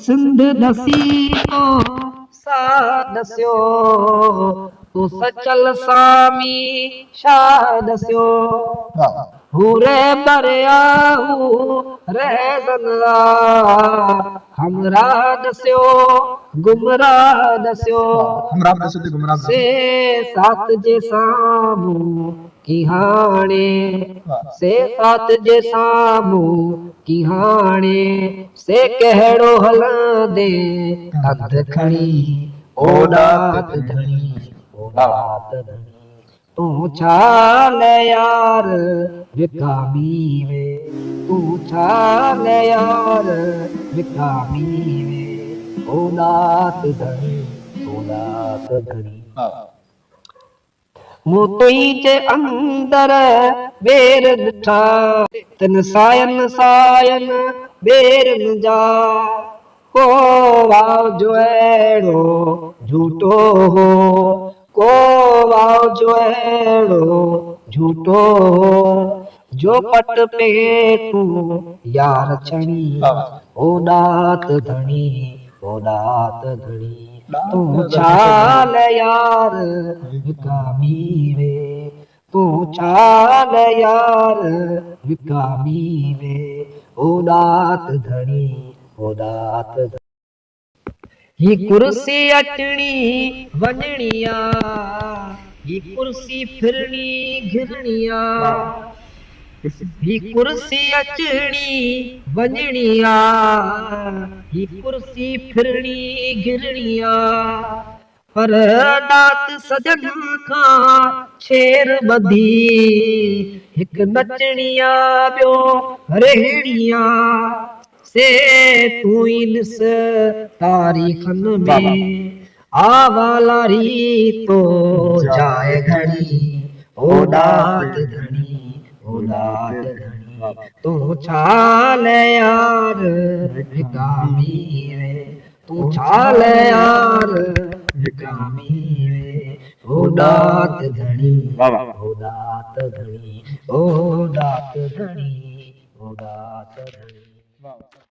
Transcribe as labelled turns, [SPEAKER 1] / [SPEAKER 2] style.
[SPEAKER 1] सिंध दसी तो सा दस्यो तू सचल सामी शाह दस्यो हुरे बरियाहू रह जनला हमरा दस्यो गुमराह दस्यो
[SPEAKER 2] हमरा दस्यो ते गुमराह
[SPEAKER 1] से सात जे सामू की हाणे से सात जे सामू की हाणे से कहिड़ो हलंदे अध खणी ओॾात धणी ओॾात धणी तूं छा ले यार विकामी वे तूं छा ले यार विकामी वे ओॾात धणी ओॾात धणी मोतई जे अंदर बेर ॾिठा तिन सायन सायन बेरन जा को वाव जो अहिड़ो झूठो हो को वाव जो अहिड़ो झूठो हो जो पट पे तूं यार छणी ओॾात धणी ओॾात धणी तूं छा ले यार विकामी वे तूं छा ले यार विकामी वे ओॾात धणी ओॾात धणी ही कुर्सी अटणी वञणी आ ही कुर्सी फिरणी घिरणी आ ही कुर्सी अचणी वञणी आ ही कुर्सी फिरणी घिरणी आ पर दात सजन खां शेर ॿधी हिकु नचणी आ ॿियो रहणी आ से तूं ई ॾिस तारीख़न में आवालारी तो जाए घणी ओॾात धणी ओॾात धणी तूं छा ले यार विकामी वे तूं छा ले यार विकामी वे ओॾात धणी ओॾात धणी ओॾात धणी ओॾात धणी